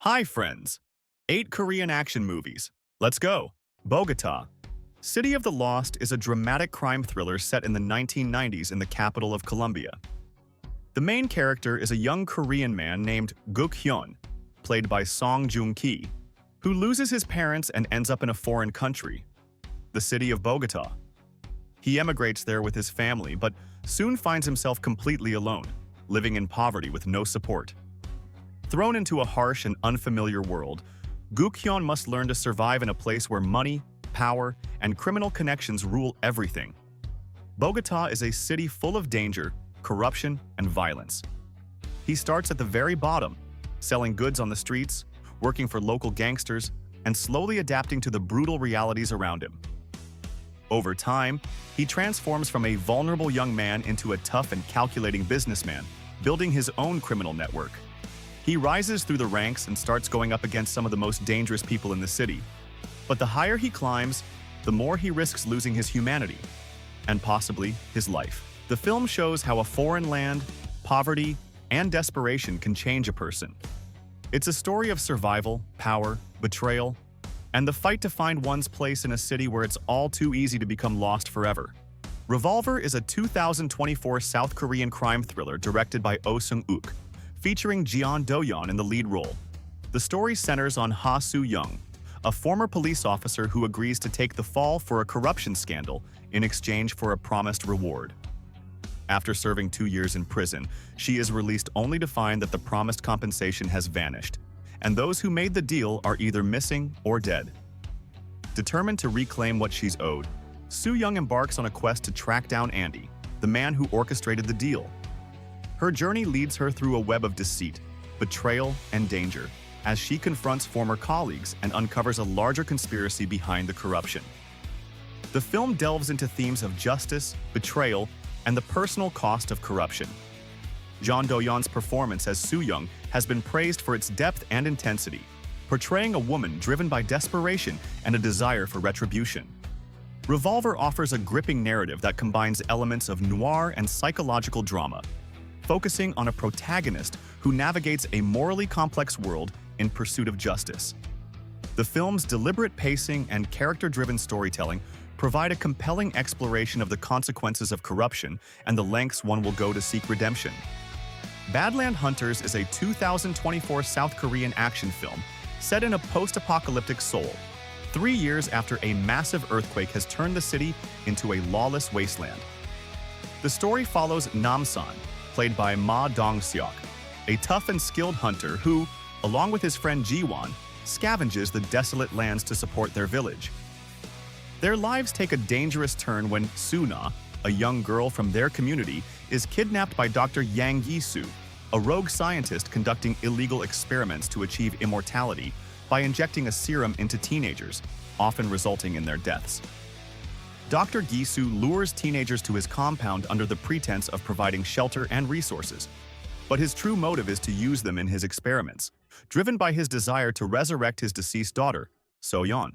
Hi, friends. 8 Korean action movies. Let's go. Bogota. City of the Lost is a dramatic crime thriller set in the 1990s in the capital of Colombia. The main character is a young Korean man named Guk Hyun, played by Song Joong-ki, who loses his parents and ends up in a foreign country, the city of Bogota. He emigrates there with his family, but soon finds himself completely alone, living in poverty with no support. Thrown into a harsh and unfamiliar world, Guk Hyun must learn to survive in a place where money, power, and criminal connections rule everything. Bogota is a city full of danger, corruption, and violence. He starts at the very bottom, selling goods on the streets, working for local gangsters, and slowly adapting to the brutal realities around him. Over time, he transforms from a vulnerable young man into a tough and calculating businessman, building his own criminal network. He rises through the ranks and starts going up against some of the most dangerous people in the city. But the higher he climbs, the more he risks losing his humanity, and possibly his life. The film shows how a foreign land, poverty, and desperation can change a person. It's a story of survival, power, betrayal, and the fight to find one's place in a city where it's all too easy to become lost forever. Revolver is a 2024 South Korean crime thriller directed by Oh Sung-uk, featuring Jeon Do-yeon in the lead role. The story centers on Ha Soo-young, a former police officer who agrees to take the fall for a corruption scandal in exchange for a promised reward. After serving 2 years in prison, she is released only to find that the promised compensation has vanished, and those who made the deal are either missing or dead. Determined to reclaim what she's owed, Soo-young embarks on a quest to track down Andy, the man who orchestrated the deal. Her journey leads her through a web of deceit, betrayal, and danger, as she confronts former colleagues and uncovers a larger conspiracy behind the corruption. The film delves into themes of justice, betrayal, and the personal cost of corruption. Jeon Do-yeon's performance as Soo-young has been praised for its depth and intensity, portraying a woman driven by desperation and a desire for retribution. Revolver offers a gripping narrative that combines elements of noir and psychological drama, focusing on a protagonist who navigates a morally complex world in pursuit of justice. The film's deliberate pacing and character-driven storytelling provide a compelling exploration of the consequences of corruption and the lengths one will go to seek redemption. Badland Hunters is a 2024 South Korean action film set in a post-apocalyptic Seoul, 3 years after a massive earthquake has turned the city into a lawless wasteland. The story follows Nam-san, played by Ma Dong-seok, a tough and skilled hunter who, along with his friend Ji-won, scavenges the desolate lands to support their village. Their lives take a dangerous turn when Soo-na, a young girl from their community, is kidnapped by Dr. Yang Gi-soo, a rogue scientist conducting illegal experiments to achieve immortality by injecting a serum into teenagers, often resulting in their deaths. Dr. Gi-soo lures teenagers to his compound under the pretense of providing shelter and resources, but his true motive is to use them in his experiments, driven by his desire to resurrect his deceased daughter, So-yeon.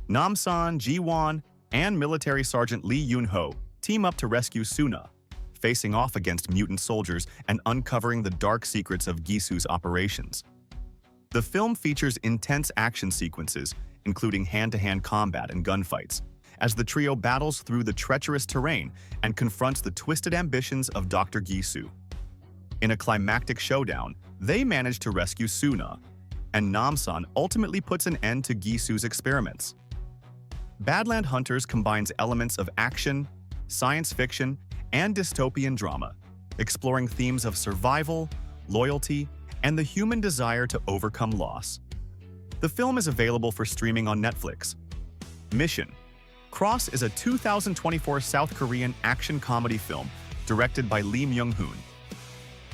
Nam-san, Ji-won, and military sergeant Lee Yoon-ho team up to rescue Soo-na, facing off against mutant soldiers and uncovering the dark secrets of Gi-soo's operations. The film features intense action sequences, including hand-to-hand combat and gunfights, as the trio battles through the treacherous terrain and confronts the twisted ambitions of Dr. Gi-soo. In a climactic showdown, they manage to rescue Soo-na, and Nam-san ultimately puts an end to Gi-soo's experiments. Badland Hunters combines elements of action, science fiction, and dystopian drama, exploring themes of survival, loyalty, and the human desire to overcome loss. The film is available for streaming on Netflix. Mission: Cross is a 2024 South Korean action comedy film directed by Lee Myung-hoon.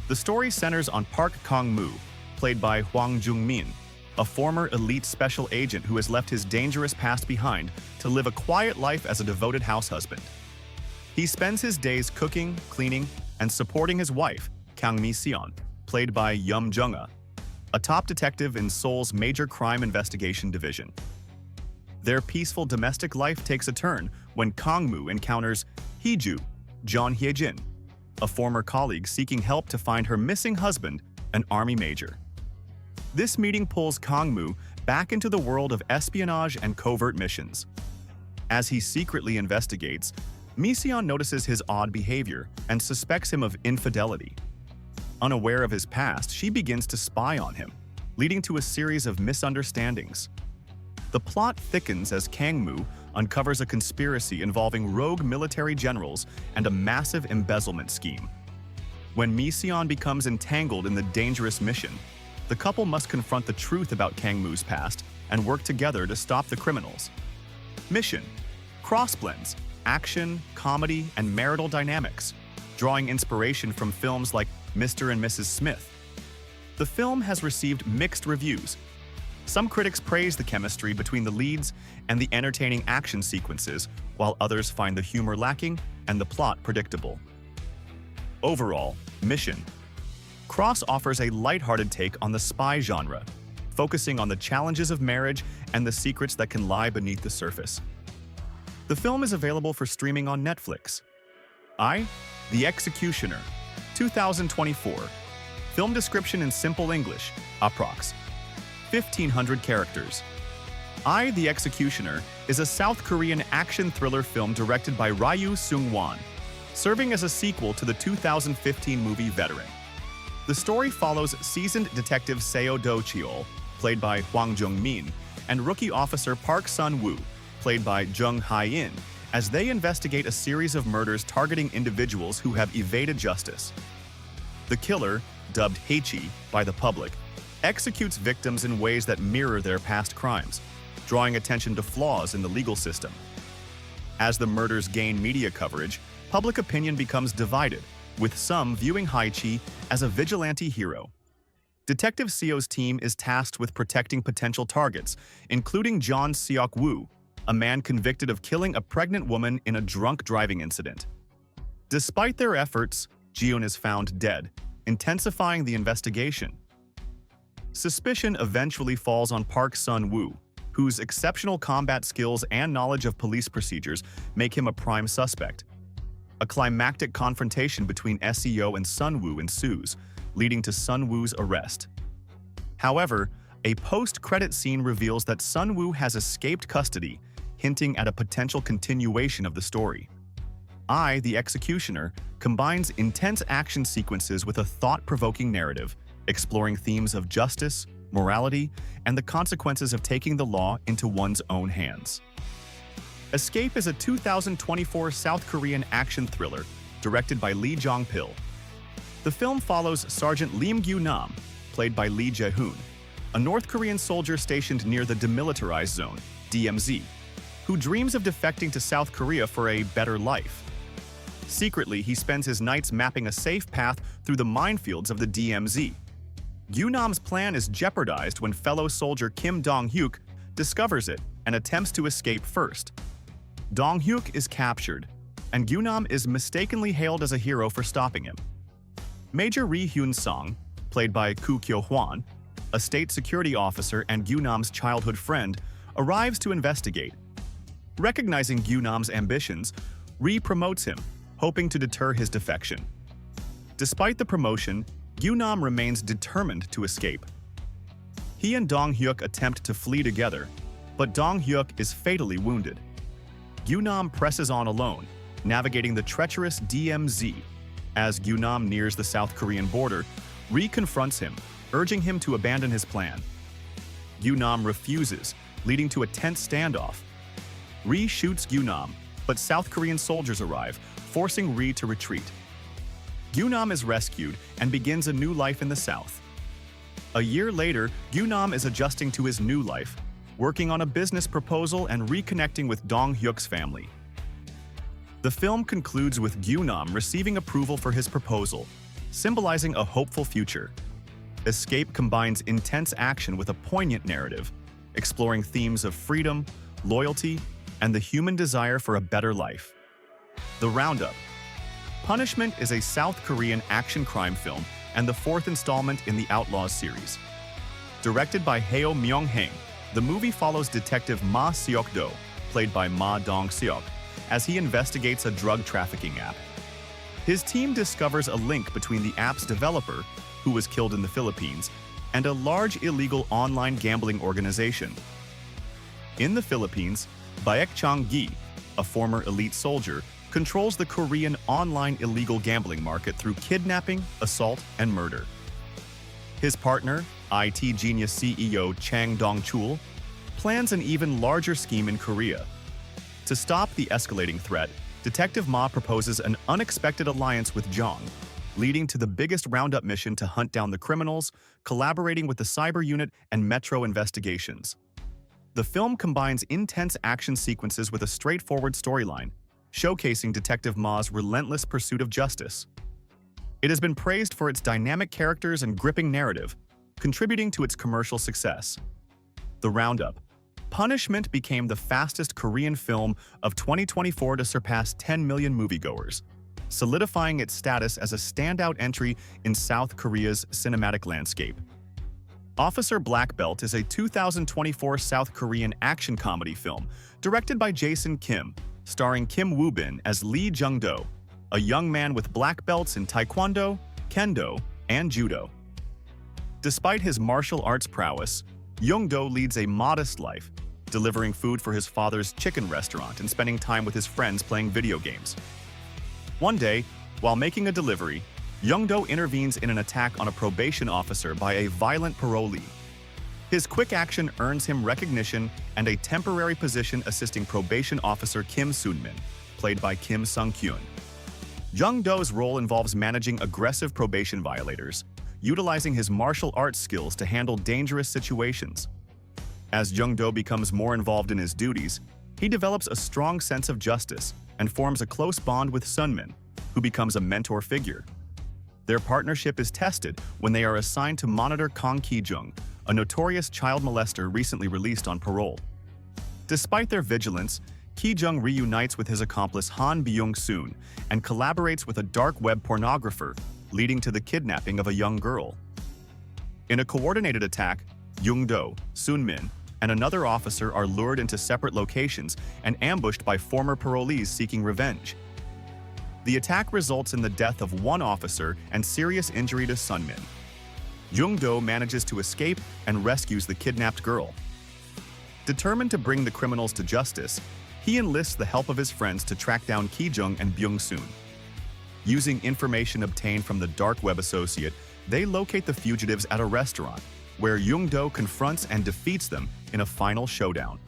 The story centers on Park Kang-moo, played by Hwang Jung-min, a former elite special agent who has left his dangerous past behind to live a quiet life as a devoted house husband. He spends his days cooking, cleaning, and supporting his wife, Kang Mi-seon, played by Yum Jung-ah, a top detective in Seoul's major crime investigation division. Their peaceful domestic life takes a turn when Kang-moo encounters Hee-ju, John Hye-jin, a former colleague seeking help to find her missing husband, an army major. This meeting pulls Kangmu back into the world of espionage and covert missions. As he secretly investigates, Mission notices his odd behavior and suspects him of infidelity. Unaware of his past, she begins to spy on him, leading to a series of misunderstandings. The plot thickens as Kangmu uncovers a conspiracy involving rogue military generals and a massive embezzlement scheme. When Mission becomes entangled in the dangerous mission, the couple must confront the truth about Kangmu's past and work together to stop the criminals. Mission: crossblends action, comedy, and marital dynamics, drawing inspiration from films like Mr. and Mrs. Smith. The film has received mixed reviews. Some critics praise the chemistry between the leads and the entertaining action sequences, while others find the humor lacking and the plot predictable. Overall, Mission: Cross offers a lighthearted take on the spy genre, focusing on the challenges of marriage and the secrets that can lie beneath the surface. The film is available for streaming on Netflix. The Executioner, 2024. Film description in simple English, approx. 1,500 characters. The Executioner is a South Korean action thriller film directed by Ryu Seung-won, serving as a sequel to the 2015 movie Veteran. The story follows seasoned detective Seo Do-cheol, played by Hwang Jung-min, and rookie officer Park Sun-woo, played by Jung Hae-in, as they investigate a series of murders targeting individuals who have evaded justice. The killer, dubbed Haechi by the public, executes victims in ways that mirror their past crimes, drawing attention to flaws in the legal system. As the murders gain media coverage, public opinion becomes divided, with some viewing Haechi as a vigilante hero. Detective Seo's team is tasked with protecting potential targets, including John Seok-woo, a man convicted of killing a pregnant woman in a drunk driving incident. Despite their efforts, Jiun is found dead, intensifying the investigation. Suspicion eventually falls on Park Sun-woo, whose exceptional combat skills and knowledge of police procedures make him a prime suspect. A climactic confrontation between Seo and Sun-woo ensues, leading to Sun-woo's arrest. However, a post-credit scene reveals that Sun-woo has escaped custody, hinting at a potential continuation of the story. The Executioner combines intense action sequences with a thought-provoking narrative, exploring themes of justice, morality, and the consequences of taking the law into one's own hands. Escape is a 2024 South Korean action thriller directed by Lee Jong-pil. The film follows Sergeant Lim Gyu-nam, played by Lee Jae-hoon, a North Korean soldier stationed near the Demilitarized Zone, DMZ, who dreams of defecting to South Korea for a better life. Secretly, he spends his nights mapping a safe path through the minefields of the DMZ. Gyu-nam's plan is jeopardized when fellow soldier Kim Dong-hyuk discovers it and attempts to escape first. Dong-hyuk is captured, and Gyu-nam is mistakenly hailed as a hero for stopping him. Major Ri Hyun-sung, played by Koo Kyo-hwan, a state security officer and Gyu-nam's childhood friend, arrives to investigate. Recognizing Gyu-nam's ambitions, Ri promotes him, hoping to deter his defection. Despite the promotion, Gyu-nam remains determined to escape. He and Dong-hyuk attempt to flee together, but Dong-hyuk is fatally wounded. Gyu-nam presses on alone, navigating the treacherous DMZ. As Gyu-nam nears the South Korean border, Ri confronts him, urging him to abandon his plan. Gyu-nam refuses, leading to a tense standoff. Ri shoots Gyu-nam, but South Korean soldiers arrive, forcing Ri to retreat. Gyu-nam is rescued and begins a new life in the South. A year later, Gyu-nam is adjusting to his new life, working on a business proposal and reconnecting with Dong-hyuk's family. The film concludes with Gyu-nam receiving approval for his proposal, symbolizing a hopeful future. Escape combines intense action with a poignant narrative, exploring themes of freedom, loyalty, and the human desire for a better life. The Roundup. Punishment is a South Korean action crime film and the fourth installment in the Outlaws series. Directed by Heo Myung-haeng, the movie follows Detective Ma Seok-do, played by Ma Dong-seok, as he investigates a drug trafficking app. His team discovers a link between the app's developer, who was killed in the Philippines, and a large illegal online gambling organization. In the Philippines, Baek Chang-gi, a former elite soldier, controls the Korean online illegal gambling market through kidnapping, assault, and murder. His partner, IT Genius CEO Chang Dong-chul, plans an even larger scheme in Korea. To stop the escalating threat, Detective Ma proposes an unexpected alliance with Jong, leading to the biggest roundup mission to hunt down the criminals, collaborating with the cyber unit and Metro investigations. The film combines intense action sequences with a straightforward storyline, showcasing Detective Ma's relentless pursuit of justice. It has been praised for its dynamic characters and gripping narrative, contributing to its commercial success. The Roundup. Punishment became the fastest Korean film of 2024 to surpass 10 million moviegoers, solidifying its status as a standout entry in South Korea's cinematic landscape. Officer Black Belt is a 2024 South Korean action comedy film directed by Jason Kim, starring Kim Woo-bin as Lee Jung-do, a young man with black belts in Taekwondo, Kendo, and Judo. Despite his martial arts prowess, Jung-do leads a modest life, delivering food for his father's chicken restaurant and spending time with his friends playing video games. One day, while making a delivery, Jung-do intervenes in an attack on a probation officer by a violent parolee. His quick action earns him recognition and a temporary position assisting probation officer Kim Soon-min, played by Kim Sung-kyun. Jung-do's role involves managing aggressive probation violators, utilizing his martial arts skills to handle dangerous situations. As Jung-do becomes more involved in his duties, he develops a strong sense of justice and forms a close bond with Sun-min, who becomes a mentor figure. Their partnership is tested when they are assigned to monitor Kang Ki-jung, a notorious child molester recently released on parole. Despite their vigilance, Ki-jung reunites with his accomplice Han Byung-soon and collaborates with a dark web pornographer, leading to the kidnapping of a young girl. In a coordinated attack, Jung-do, Soon-min, and another officer are lured into separate locations and ambushed by former parolees seeking revenge. The attack results in the death of one officer and serious injury to Sun-min. Jung-do manages to escape and rescues the kidnapped girl. Determined to bring the criminals to justice, he enlists the help of his friends to track down Ki-jung and Byung-soon. Using information obtained from the dark web associate, they locate the fugitives at a restaurant, where Jung-do confronts and defeats them in a final showdown.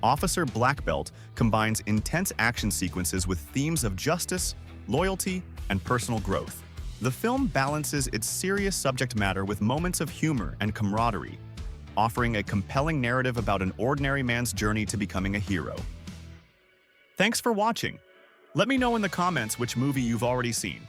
Officer Black Belt combines intense action sequences with themes of justice, loyalty, and personal growth. The film balances its serious subject matter with moments of humor and camaraderie, offering a compelling narrative about an ordinary man's journey to becoming a hero. Thanks for watching. Let me know in the comments which movie you've already seen.